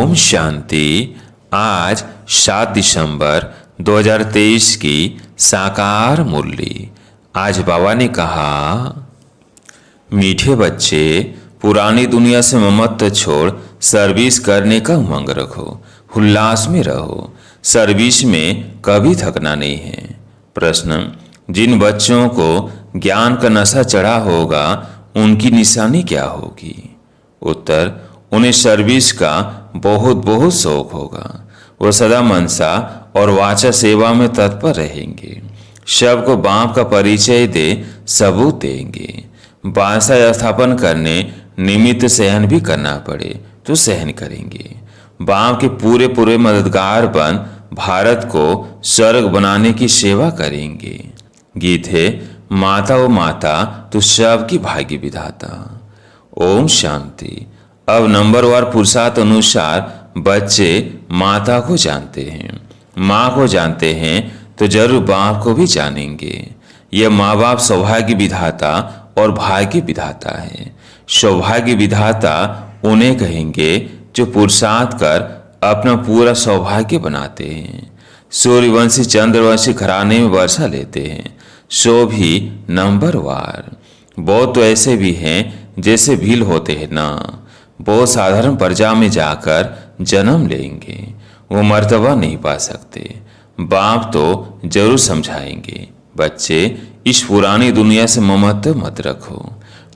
ओम शांति। आज 7 दिसंबर 2023 की साकार मुरली। आज बाबा ने कहा, मीठे बच्चे, पुरानी दुनिया से ममत्व छोड़ सर्विस करने का उमंग रखो, उल्लास में रहो। सर्विस में कभी थकना नहीं है। प्रश्न, जिन बच्चों को ज्ञान का नशा चढ़ा होगा उनकी निशानी क्या होगी? उत्तर, उन्हें सर्विस का बहुत बहुत शौक होगा। वो सदा मनसा और वाचा सेवा में तत्पर रहेंगे। सबको बाप का परिचय दे सबूत देंगे। बादशाह स्थापन करने निमित्त सहन भी करना पड़े तो सहन करेंगे। बाप के पूरे पूरे मददगार बन भारत को स्वर्ग बनाने की सेवा करेंगे। गीत है, माता ओ माता तू सबकी भाग्य विधाता। ओम शांति। अब नंबरवार पुरुषार्थ अनुसार बच्चे माता को जानते हैं, माँ को जानते हैं तो जरूर बाप को भी जानेंगे। यह माँ बाप सौभाग्य विधाता और भाग्य विधाता है। सौभाग्य विधाता उन्हें कहेंगे जो पुरुषार्थ कर अपना पूरा सौभाग्य बनाते हैं। सूर्यवंशी चंद्रवंशी घराने में वर्षा लेते हैं, सो भी नंबरवार। बहुत तो ऐसे भी हैं जैसे भील होते हैं ना, बहुत साधारण प्रजा में जाकर जन्म लेंगे, वो मर्तबा नहीं पा सकते। बाप तो जरूर समझाएंगे, बच्चे इस पुरानी दुनिया से ममत्व मत रखो।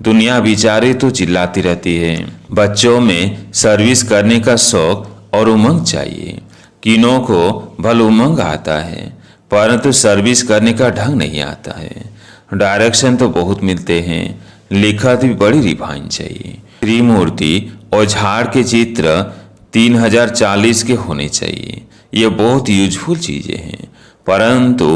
दुनिया बेचारी तो चिल्लाती रहती है। बच्चों में सर्विस करने का शौक और उमंग चाहिए। किनों को भल उमंग आता है परंतु सर्विस करने का ढंग नहीं आता है। डायरेक्शन तो बहुत मिलते हैं, लिखत भी बड़ी रिफाइन चाहिए। त्रिमूर्ति और झाड़ के चित्र 3040 के होने चाहिए। ये बहुत यूजफुल चीजें हैं परंतु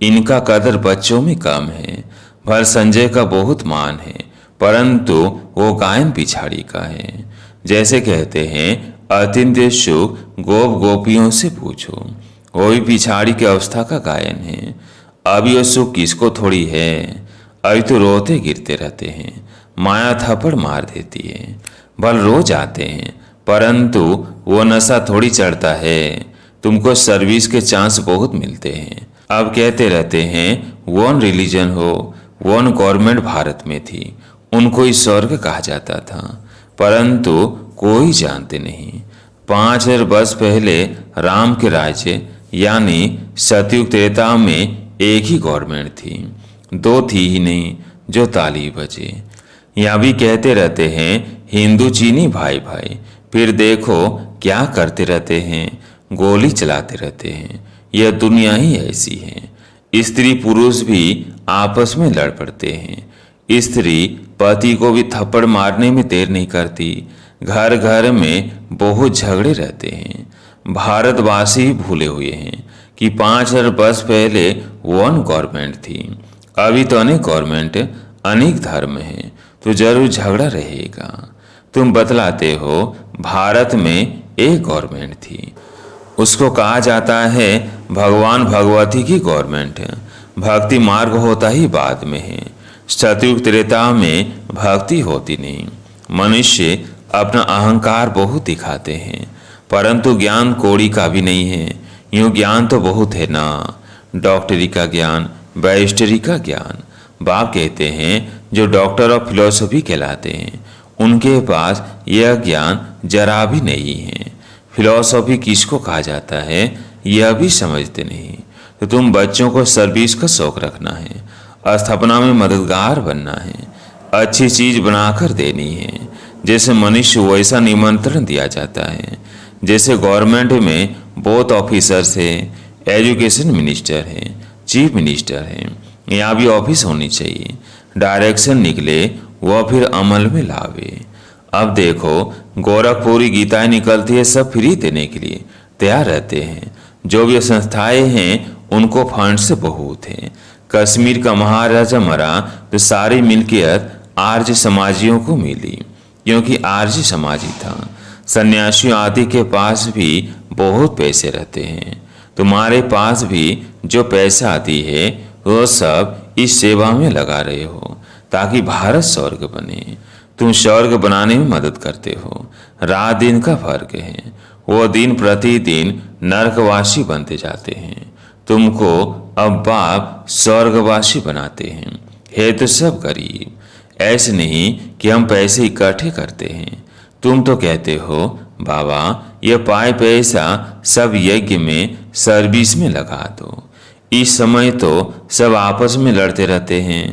इनका कदर बच्चों में कम है। भर संजय का बहुत मान है परंतु वो गायन पिछाड़ी का है। जैसे कहते हैं, अत्यंत सुख गोप गोपियों से पूछो, वो भी पिछाड़ी की अवस्था का गायन है। अभी वो सुख किसको थोड़ी है, अभी तो रोते गिरते रहते हैं, माया थप्पड़ मार देती है। भल रोज आते हैं परंतु वो नशा थोड़ी चढ़ता है। तुमको सर्विस के चांस बहुत मिलते हैं। अब कहते रहते हैं वन रिलीजन हो, वन गवर्नमेंट भारत में थी, उनको ही स्वर्ग कहा जाता था परंतु कोई जानते नहीं। 5000 वर्ष पहले राम के राज्य यानी सतयुग त्रेता में एक ही गवर्नमेंट थी, दो थी ही नहीं जो ताली बजे। यहाँ भी कहते रहते हैं हिंदू चीनी भाई भाई, फिर देखो क्या करते रहते हैं, गोली चलाते रहते हैं। यह दुनिया ही ऐसी है। स्त्री पुरुष भी आपस में लड़ पड़ते हैं। स्त्री पति को भी थप्पड़ मारने में देर नहीं करती। घर घर में बहुत झगड़े रहते हैं। भारतवासी ही भूले हुए हैं कि 5000 वर्ष पहले वन गवर्नमेंट थी। अभी तो अनेक गवर्नमेंट, अनेक धर्म है तो जरूर झगड़ा रहेगा। तुम बतलाते हो भारत में एक गवर्नमेंट थी, उसको कहा जाता है भगवान भगवती की गवर्नमेंट। भक्ति मार्ग होता ही बाद में है। सतयुग त्रेता में भक्ति होती नहीं। मनुष्य अपना अहंकार बहुत दिखाते हैं परंतु ज्ञान कौड़ी का भी नहीं है। यूँ ज्ञान तो बहुत है ना, डॉक्टरी का ज्ञान, बैरिस्टरी का ज्ञान। बाप कहते हैं जो डॉक्टर ऑफ फिलोसफी कहलाते हैं उनके पास यह ज्ञान जरा भी नहीं है। फिलोसफी किसको कहा जाता है यह भी समझते नहीं। तो तुम बच्चों को सर्विस का शौक रखना है, स्थापना में मददगार बनना है, अच्छी चीज बनाकर देनी है। जैसे मनुष्य वैसा निमंत्रण दिया जाता है। जैसे गवर्नमेंट में बहुत ऑफिसर्स है, एजुकेशन मिनिस्टर है, चीफ मिनिस्टर है, यहाँ भी ऑफिस होनी चाहिए। डायरेक्शन निकले वह फिर अमल में लावे। अब देखो गोरखपुरी गीताएं निकलती है, सब फ्री देने के लिए तैयार रहते हैं। जो भी संस्थाएं हैं उनको फंड से बहुत है। कश्मीर का महाराजा मरा तो सारी मिल्कियत आर्य समाजियों को मिली क्योंकि आर्य समाजी था। सन्यासियों आदि के पास भी बहुत पैसे रहते हैं। तुम्हारे पास भी जो पैसा आती है वो सब इस सेवा में लगा रहे हो ताकि भारत स्वर्ग बने। तुम स्वर्ग बनाने में मदद करते हो। रात दिन का फर्क है। वो दिन प्रतिदिन नरकवासी बनते जाते हैं। तुमको अब बाप स्वर्गवासी बनाते हैं। है तो सब गरीब। ऐसे नहीं कि हम पैसे इकट्ठे करते हैं। तुम तो कहते हो बाबा ये पाए पैसा सब यज्ञ में सर्विस में लगा दो। इस समय तो सब आपस में लड़ते रहते हैं।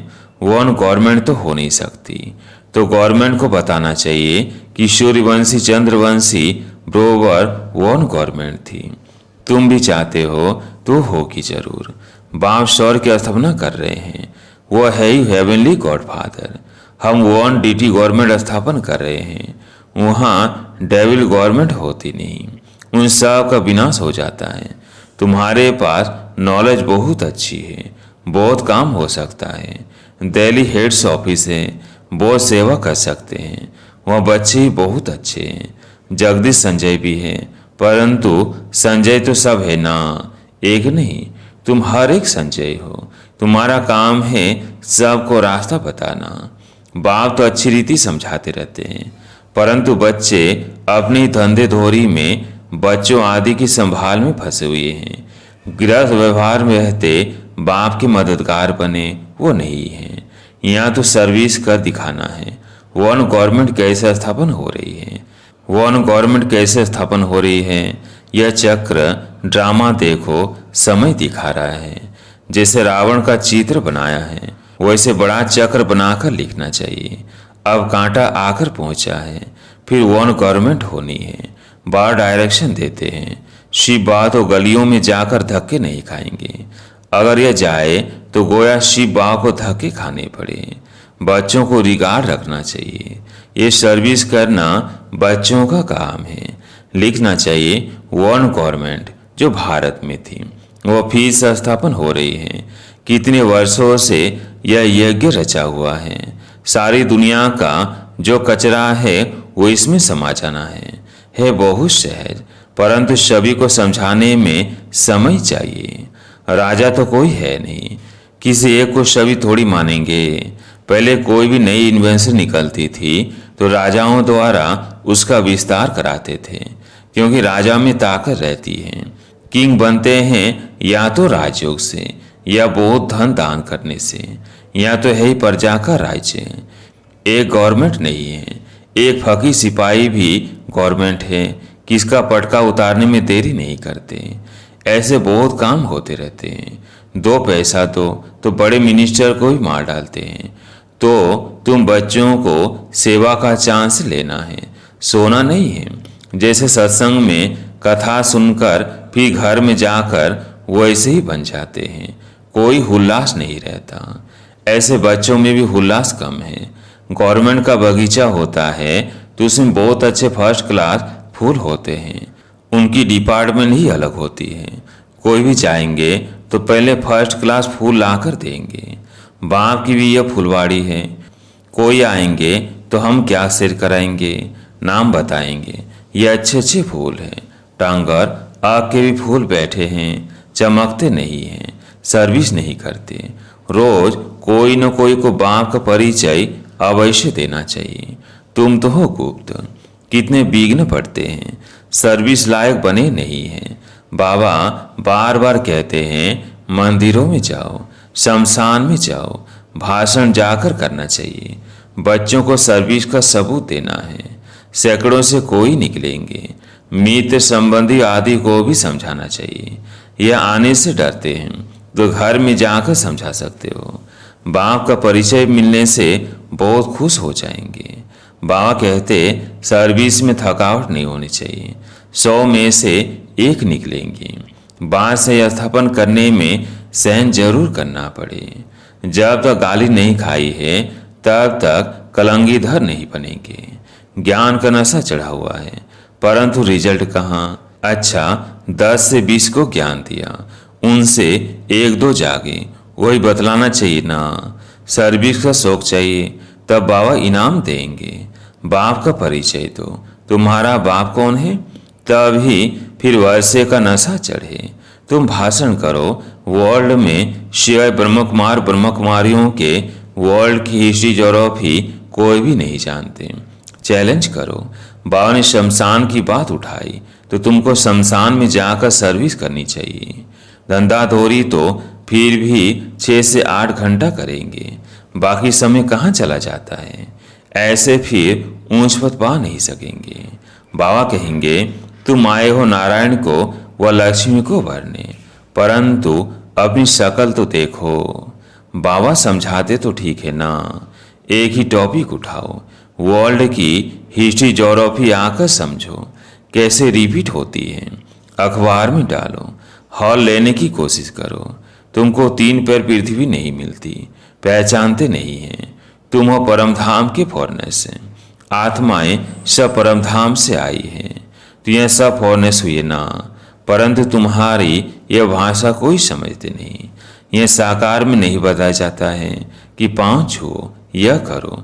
वन गवर्नमेंट तो हो नहीं सकती। तो गवर्नमेंट को बताना चाहिए कि सूर्यवंशी चंद्रवंशी बरोबर वन गवर्नमेंट थी। तुम भी चाहते हो तो होगी जरूर। बाप स्वर्ग की स्थापना कर रहे हैं। वो है ही हेवनली गॉडफादर। हम वन डीटी गवर्नमेंट स्थापन कर रहे हैं। वहाँ डेविल गवर्नमेंट होती नहीं। उन सब का विनाश हो जाता है। तुम्हारे पास नॉलेज बहुत अच्छी है। बहुत काम हो सकता है। दिल्ली हेड्स ऑफिस है। बहुत सेवा कर सकते हैं। वहाँ बच्चे ही बहुत अच्छे हैं। जगदीश संजय भी है। परंतु संजय तो सब है ना, एक नहीं। तुम हर एक संजय हो। तुम्हारा काम है सबको रास्ता बताना। बाप तो अच्छी रीति समझाते रहते हैं, परंतु बच्चे अपनी धंधे धोरी में बच्चों आदि की संभाल में फंसे हुए हैं। गृहस्थ व्यवहार में रहते बाप के मददगार बने वो नहीं है। यहाँ तो सर्विस कर दिखाना है। वन गवर्नमेंट कैसे स्थापन हो रही है, वन गवर्नमेंट कैसे स्थापन हो रही है, यह चक्र ड्रामा देखो समय दिखा रहा है। जैसे रावण का चित्र बनाया है वैसे बड़ा चक्र बनाकर लिखना चाहिए। अब कांटा आकर पहुंचा है, फिर वन गवर्नमेंट होनी है। बार डायरेक्शन देते हैं। शिव बाबा तो गलियों में जाकर धक्के नहीं खाएंगे। अगर यह जाए तो गोया शिव बाबा को धक्के खाने पड़े। बच्चों को रिगार्ड रखना चाहिए। ये सर्विस करना बच्चों का काम है। लिखना चाहिए वन गवर्नमेंट जो भारत में थी वो फिर से स्थापन हो रही है। कितने वर्षों से यह यज्ञ रचा हुआ है। सारी दुनिया का जो कचरा है वो इसमें समा जाना है बहुत सहज, परंतु सभी को समझाने में समय चाहिए। राजा तो कोई है नहीं। किसी एक को सभी थोड़ी मानेंगे। पहले कोई भी नई इन्वेंशन निकलती थी तो राजाओं द्वारा उसका विस्तार कराते थे, क्योंकि राजा में ताकत रहती है। किंग बनते हैं या तो राजयोग से या बहुत धन दान करने से, या तो है ही प्रजा का राज्य। एक गवर्नमेंट नहीं है। एक फकीर सिपाही भी गवर्नमेंट है। किसका पटका उतारने में देरी नहीं करते। ऐसे बहुत काम होते रहते हैं। दो पैसा दो तो बड़े मिनिस्टर को भी मार डालते हैं। तो तुम बच्चों को सेवा का चांस लेना है, सोना नहीं है। जैसे सत्संग में कथा सुनकर फिर घर में जाकर वैसे ही बन जाते हैं। कोई हुल्लास नहीं रहता। ऐसे बच्चों में भी हुल्लास कम है। गवर्नमेंट का बगीचा होता है तो उसमें बहुत अच्छे फर्स्ट क्लास फूल होते हैं। उनकी डिपार्टमेंट ही अलग होती है। कोई भी जाएंगे तो पहले फर्स्ट क्लास फूल लाकर देंगे। बाप की भी यह फुलवाड़ी है। कोई आएंगे तो हम क्या सिर कराएंगे, नाम बताएंगे। ये अच्छे अच्छे फूल हैं। टांगर आग के भी फूल बैठे हैं, चमकते नहीं हैं, सर्विस नहीं करते। रोज कोई न कोई को बाप का परिचय अवश्य देना चाहिए। तुम तो हो गुप्त। कितने विघ्न पड़ते हैं, सर्विस लायक बने नहीं हैं। बाबा बार बार कहते हैं मंदिरों में जाओ, शमशान में जाओ, भाषण जाकर करना चाहिए। बच्चों को सर्विस का सबूत देना है। सैकड़ों से कोई निकलेंगे। मित्र संबंधी आदि को भी समझाना चाहिए। यह आने से डरते हैं तो घर में जाकर समझा सकते हो। बाप का परिचय मिलने से बहुत खुश हो जाएंगे। बाबा कहते सर्विस में थकावट नहीं होनी चाहिए। 100 में से 1 निकलेंगे। बात से स्थापन करने में सहन जरूर करना पड़े। जब तक गाली नहीं खाई है तब तक कलंगीधर नहीं बनेंगे। ज्ञान का नशा चढ़ा हुआ है, परंतु रिजल्ट कहाँ। अच्छा 10 से 20 को ज्ञान दिया, उनसे 1-2 जागे, वही बतलाना चाहिए ना। सर्विस का शौक चाहिए तब बाबा इनाम देंगे। बाप का परिचय दो, तुम्हारा बाप कौन है, तभी फिर वैसे का नशा चढ़े। तुम भाषण करो। वर्ल्ड में शिवाय ब्रह्मकुमार ब्रह्मकुमारियों के वर्ल्ड की हिस्ट्री ज्योग्राफी कोई भी नहीं जानते। चैलेंज करो। बाबा ने शमशान की बात उठाई तो तुमको शमशान में जाकर सर्विस करनी चाहिए। धंधा धोरी तो फिर भी 6 से 8 घंटा करेंगे, बाकी समय कहाँ चला जाता है। ऐसे फिर ऊंच पद पा नहीं सकेंगे। बाबा कहेंगे तुम आए हो नारायण को व लक्ष्मी को भरने, परंतु अपनी शक्ल तो देखो। बाबा समझाते तो ठीक है ना, एक ही टॉपिक उठाओ, वर्ल्ड की हिस्ट्री ज्योग्राफी आकर समझो कैसे रिपीट होती है, अखबार में डालो, हॉल लेने की कोशिश करो। तुमको 3 पैर पृथ्वी नहीं मिलती, पहचानते नहीं हैं। तुम हो परमधाम के फॉरनेस हैं, आत्माएं सब परमधाम से आई हैं। तो यह सब फॉरनेस हुए ना, परंतु तुम्हारी यह भाषा कोई समझते नहीं। यह साकार में नहीं बताया जाता है कि पाँव छुओ, यह करो।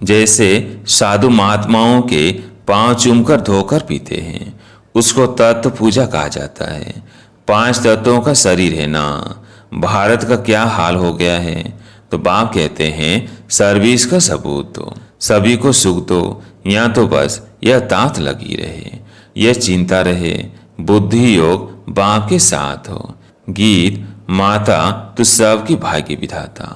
जैसे साधु महात्माओं के पाँव चूमकर धोकर पीते हैं, उसको तत्व पूजा कहा जाता है। 5 तत्वों का शरीर है ना। भारत का क्या हाल हो गया है, तो बाप कहते हैं सर्विस का सबूत दो, सभी को सुख दो, या तो बस यह तात लगी रहे, यह चिंता रहे, बुद्धि योग बाप के साथ हो। गीत माता तू सबकी भाग्य विधाता,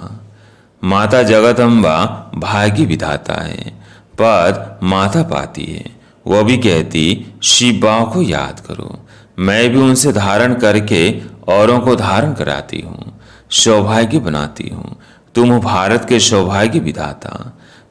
माता जगदम्बा भाग्य विधाता है। पद माता पाती है, वह भी कहती शिव बाबा को याद करो। मैं भी उनसे धारण करके औरों को धारण कराती हूँ, सौभाग्य बनाती हूँ। तुम हो भारत के सौभाग्य विधाता।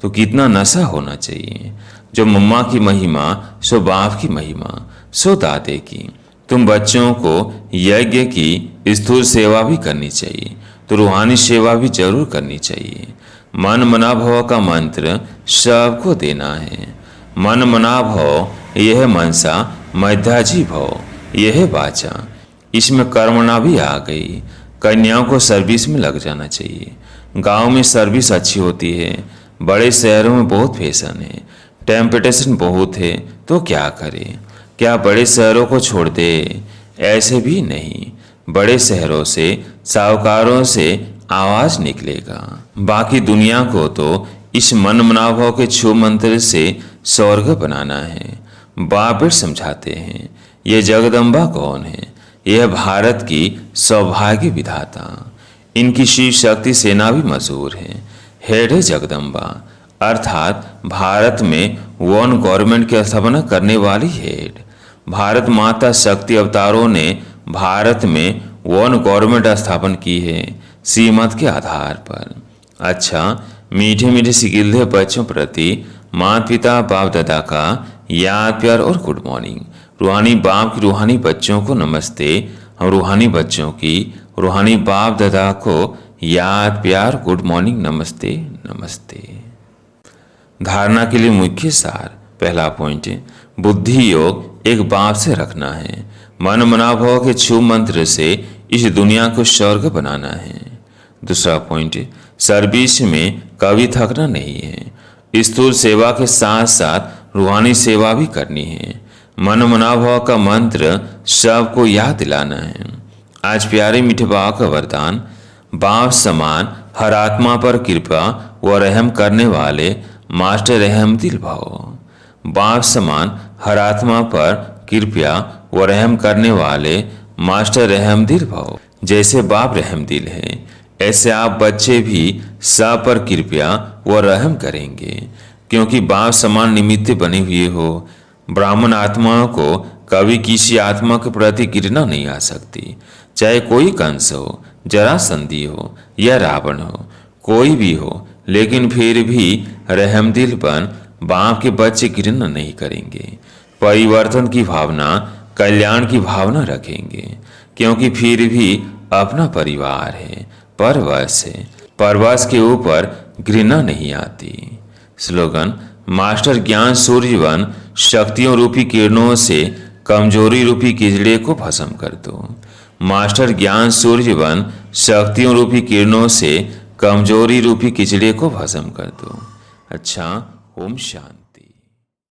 तो कितना नशा होना चाहिए, जो मम्मा की महिमा सो बाप की महिमा सो दादे की। तुम बच्चों को यज्ञ की स्थूल सेवा भी करनी चाहिए, तो रूहानी सेवा भी जरूर करनी चाहिए। मन मना भव का मंत्र सबको देना है। मन मना भव यह मनसा मध्याजी भव यह वाचा। इसमें कर्मणा भी आ गई। कन्याओं को सर्विस में लग जाना चाहिए। गांव में सर्विस अच्छी होती है, बड़े शहरों में बहुत फैशन है, टेम्पटेशन बहुत है, तो क्या करें। क्या बड़े शहरों को छोड़ दे? ऐसे भी नहीं, बड़े शहरों से साहूकारों से आवाज निकलेगा। बाकी दुनिया को तो इस मन मनाभाव के छू मंत्र से स्वर्ग बनाना है। बाप समझाते हैं ये जगदम्बा कौन है, यह भारत की सौभाग्य विधाता। इनकी शिव शक्ति सेना भी मशहूर है। हेड है जगदम्बा, अर्थात भारत में वन गवर्नमेंट की स्थापना करने वाली हेड। भारत माता शक्ति अवतारों ने भारत में वन गवर्नमेंट स्थापन की है श्रीमत के आधार पर। अच्छा, मीठे मीठे सिकिल्दे बच्चों प्रति माता पिता बाप दादा का याद प्यार और गुड मॉर्निंग। रूहानी बाप की रूहानी बच्चों को नमस्ते। हम रूहानी बच्चों की रूहानी बाप दादा को याद प्यार गुड मॉर्निंग नमस्ते नमस्ते। धारणा के लिए मुख्य सार। पहला पॉइंट, बुद्धि योग एक बाप से रखना है। मन मनाभाव के छू मंत्र से इस दुनिया को स्वर्ग बनाना है। दूसरा पॉइंट, सर्विस में कभी थकना नहीं है। स्थूल सेवा के साथ साथ रूहानी सेवा भी करनी है। मन मनाभाव का मंत्र सबको याद दिलाना है। आज प्यारे मीठे बाबा का वरदान, बाप समान हर आत्मा पर कृपा व रहम करने वाले मास्टर रहमदिल भव। बाप समान हर आत्मा पर कृपया व रहम करने वाले मास्टर रहमदिल भव। जैसे बाप रहमदिल है, ऐसे आप बच्चे भी सब पर कृपया व रहम करेंगे, क्योंकि बाप समान निमित्त बने हुए हो। ब्राह्मण आत्माओं को कभी किसी आत्मा के प्रति घृणा नहीं आ सकती, चाहे कोई कंस हो, जरासंधी हो या रावण हो, कोई भी हो, लेकिन फिर भी रहमदिल बन बाप के बच्चे घृणा नहीं करेंगे। परिवर्तन की भावना, कल्याण की भावना रखेंगे, क्योंकि फिर भी अपना परिवार है, परवश है। परवश के ऊपर घृणा नहीं आती। स्लोगन, मास्टर ज्ञान सूर्यवन शक्तियों रूपी किरणों से कमजोरी रूपी कीचड़े को भस्म कर दो। मास्टर ज्ञान सूर्यवन शक्तियों रूपी किरणों से कमजोरी रूपी कीचड़े को भस्म कर दो। अच्छा, ओम शांति।